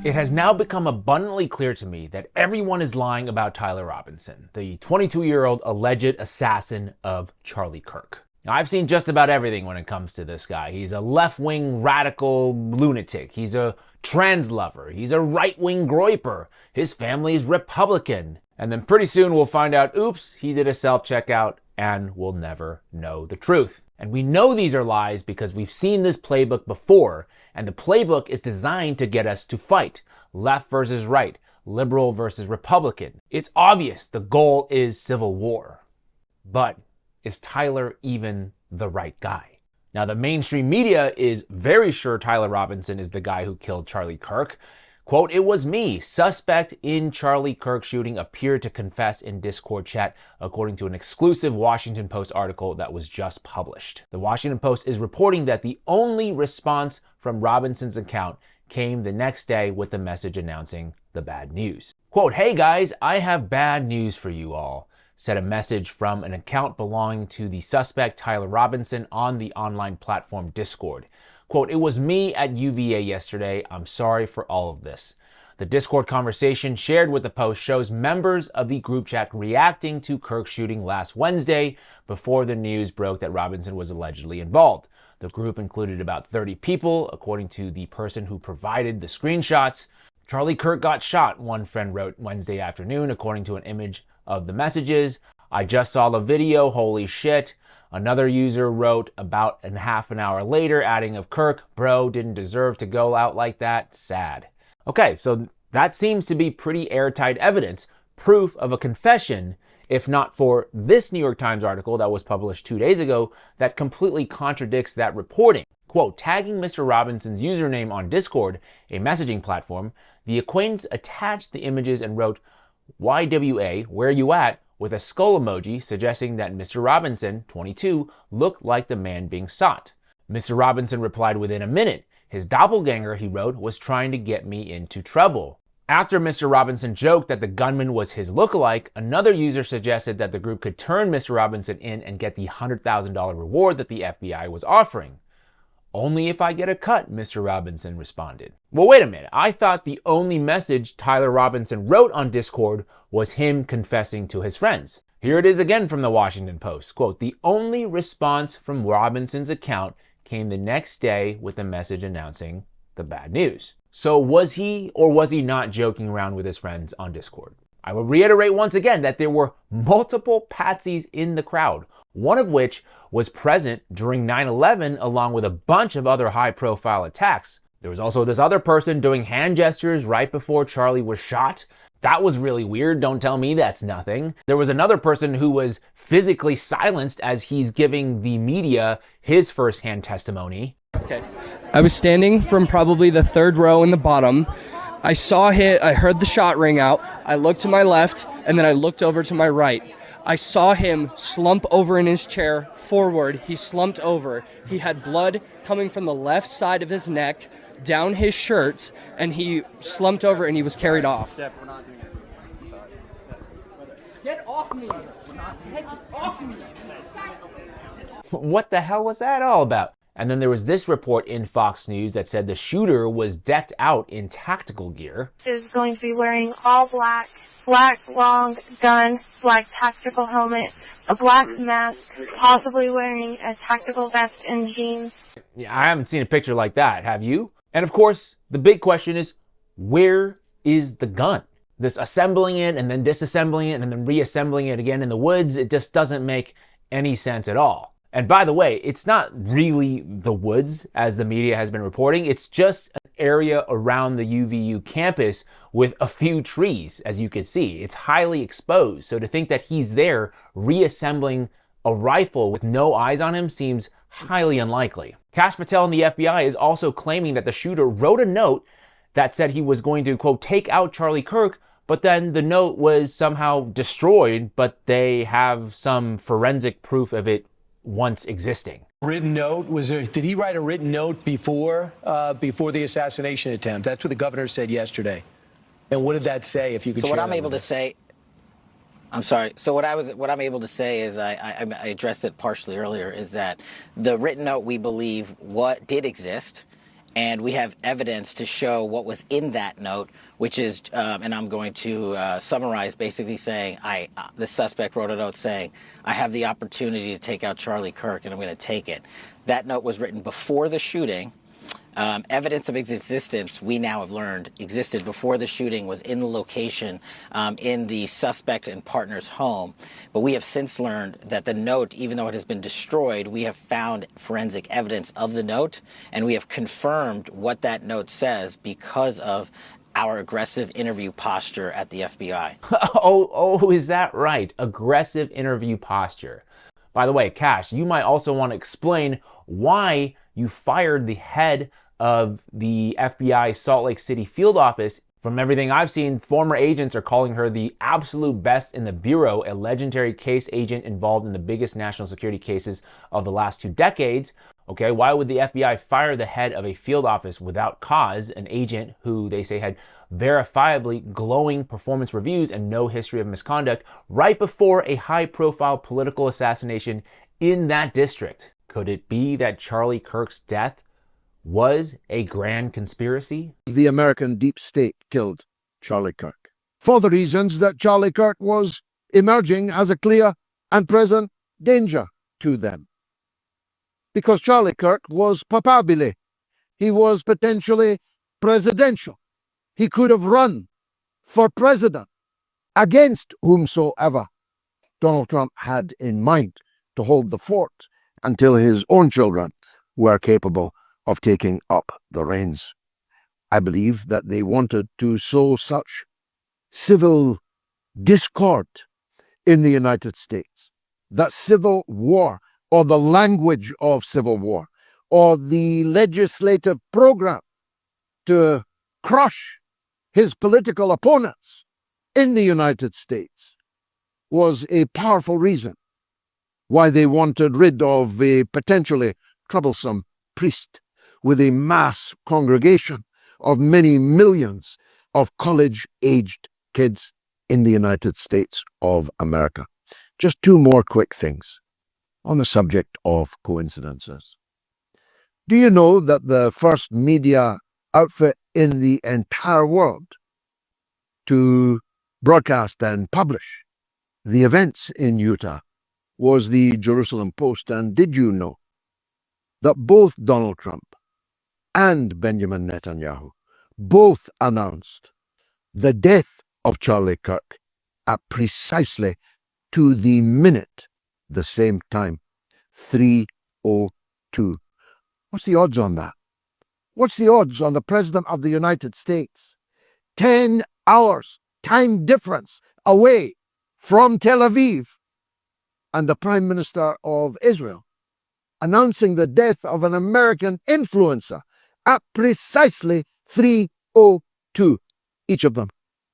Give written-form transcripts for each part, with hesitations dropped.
It has now become abundantly clear to me that everyone is lying about Tyler Robinson, the 22-year-old alleged assassin of Charlie Kirk. Now, I've seen just about everything when it comes to this guy. He's a left-wing radical lunatic. He's a trans lover. He's a right-wing groyper. His family is Republican. And then pretty soon we'll find out, oops, he did a self-checkout, and we'll never know the truth. And we know these are lies because we've seen this playbook before, and the playbook is designed to get us to fight. Left versus right, liberal versus Republican. It's obvious the goal is civil war. But is Tyler even the right guy? Now, the mainstream media is very sure Tyler Robinson is the guy who killed Charlie Kirk. Quote, "It was me. Suspect in Charlie Kirk shooting appeared to confess in Discord chat," according to an exclusive Washington Post article that was just published. The Washington Post is reporting that the only response from Robinson's account came the next day with a message announcing the bad news. Quote, "Hey guys, I have bad news for you all," said a message from an account belonging to the suspect Tyler Robinson on the online platform Discord. Quote, "It was me at UVA yesterday. I'm sorry for all of this." The Discord conversation shared with the Post shows members of the group chat reacting to Kirk's shooting last Wednesday before the news broke that Robinson was allegedly involved. The group included about 30 people, according to the person who provided the screenshots. "Charlie Kirk got shot," one friend wrote Wednesday afternoon, according to an image of the messages. "I just saw the video, holy shit." Another user wrote about half an hour later, adding of Kirk, "Bro, didn't deserve to go out like that. Sad." Okay, so that seems to be pretty airtight evidence, proof of a confession, if not for this New York Times article that was published 2 days ago that completely contradicts that reporting. Quote, "Tagging Mr. Robinson's username on Discord, a messaging platform, the acquaintance attached the images and wrote, 'YWA, where you at?' with a skull emoji suggesting that Mr. Robinson, 22, looked like the man being sought. Mr. Robinson replied within a minute. His doppelganger, he wrote, was trying to get me into trouble." After Mr. Robinson joked that the gunman was his lookalike, another user suggested that the group could turn Mr. Robinson in and get the $100,000 reward that the FBI was offering. "Only if I get a cut," Mr. Robinson responded. Well, wait a minute. I thought the only message Tyler Robinson wrote on Discord was him confessing to his friends. Here it is again from the Washington Post. Quote, "The only response from Robinson's account came the next day with a message announcing the bad news." So was he or was he not joking around with his friends on Discord? I will reiterate once again that there were multiple patsies in the crowd, one of which was present during 9/11 along with a bunch of other high-profile attacks. There was also this other person doing hand gestures right before Charlie was shot. That was really weird. Don't tell me that's nothing. There was another person who was physically silenced as he's giving the media his firsthand testimony. Okay. I was standing from probably the third row in the bottom. I saw hit. I heard the shot ring out. I looked to my left, and then I looked over to my right. I saw him slump over in his chair forward. He slumped over. He had blood coming from the left side of his neck down his shirt, and he slumped over and he was carried off. Jeff, we're not doing this. I'm sorry. Get off me! Get off me! What the hell was that all about? And then there was this report in Fox News that said the shooter was decked out in tactical gear. Is going to be wearing all black, black long gun, black tactical helmet, a black mask, possibly wearing a tactical vest and jeans. Yeah, I haven't seen a picture like that, have you? And of course, the big question is, where is the gun? This assembling it and then disassembling it and then reassembling it again in the woods, it just doesn't make any sense at all. And by the way, it's not really the woods, as the media has been reporting. It's just an area around the UVU campus with a few trees, as you can see. It's highly exposed. So to think that he's there reassembling a rifle with no eyes on him seems highly unlikely. Kash Patel in the FBI is also claiming that the shooter wrote a note that said he was going to, quote, take out Charlie Kirk, but then the note was somehow destroyed, but they have some forensic proof of it once existing. Written note, was there, did he write a written note before the assassination attempt? That's what the governor said yesterday. And what did that say, if you could share? So what I'm able to say, I'm sorry. So what I'm able to say is, I addressed it partially earlier, is that the written note, we believe, did exist, And we have evidence to show what was in that note, which is, and I'm going to summarize, basically saying, the suspect wrote a note saying, I have the opportunity to take out Charlie Kirk, and I'm going to take it. That note was written before the shooting. Evidence of its existence, we now have learned, existed before the shooting, was in the location in the suspect and partner's home. But we have since learned that the note, even though it has been destroyed, we have found forensic evidence of the note, and we have confirmed what that note says because of our aggressive interview posture at the FBI. Oh, is that right? Aggressive interview posture. By the way, Kash, you might also want to explain why you fired the head of the FBI Salt Lake City field office. From everything I've seen, former agents are calling her the absolute best in the Bureau, a legendary case agent involved in the biggest national security cases of the last 2 decades. Okay, why would the FBI fire the head of a field office without cause, an agent who they say had verifiably glowing performance reviews and no history of misconduct, right before a high-profile political assassination in that district? Could it be that Charlie Kirk's death was a grand conspiracy? The American deep state killed Charlie Kirk for the reasons that Charlie Kirk was emerging as a clear and present danger to them. Because Charlie Kirk was papabile. He was potentially presidential. He could have run for president against whomsoever Donald Trump had in mind to hold the fort until his own children were capable of taking up the reins. I believe that they wanted to sow such civil discord in the United States, that civil war, or the language of civil war, or the legislative program to crush his political opponents in the United States was a powerful reason why they wanted rid of a potentially troublesome priest with a mass congregation of many millions of college-aged kids in the United States of America. Just 2 more quick things on the subject of coincidences. Do you know that the first media outfit in the entire world to broadcast and publish the events in Utah was the Jerusalem Post? And did you know that both Donald Trump and Benjamin Netanyahu both announced the death of Charlie Kirk at precisely to the minute the same time, 3:02? What's the odds on that? What's the odds on the President of the United States, 10 hours time difference away from Tel Aviv, and the Prime Minister of Israel announcing the death of an American influencer at precisely 3:02, each of them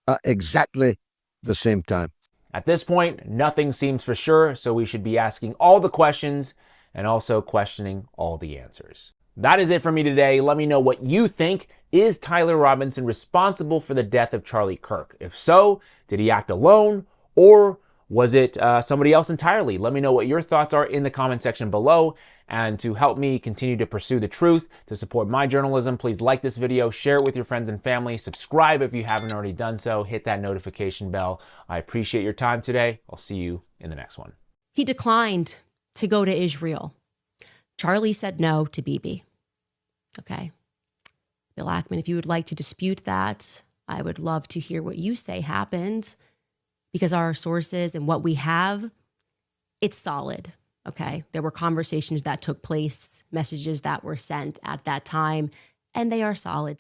at exactly the same time? At this point, nothing seems for sure, so we should be asking all the questions and also questioning all the answers. That is it for me today. Let me know what you think. Is Tyler Robinson responsible for the death of Charlie Kirk? If so, did he act alone, or was it somebody else entirely? Let me know what your thoughts are in the comment section below. And to help me continue to pursue the truth, to support my journalism, please like this video, share it with your friends and family, subscribe if you haven't already done so, hit that notification bell. I appreciate your time today. I'll see you in the next one. He declined to go to Israel. Charlie said no to Bibi. Okay. Bill Ackman, if you would like to dispute that, I would love to hear what you say happened, because our sources and what we have, it's solid. Okay. There were conversations that took place, messages that were sent at that time, and they are solid.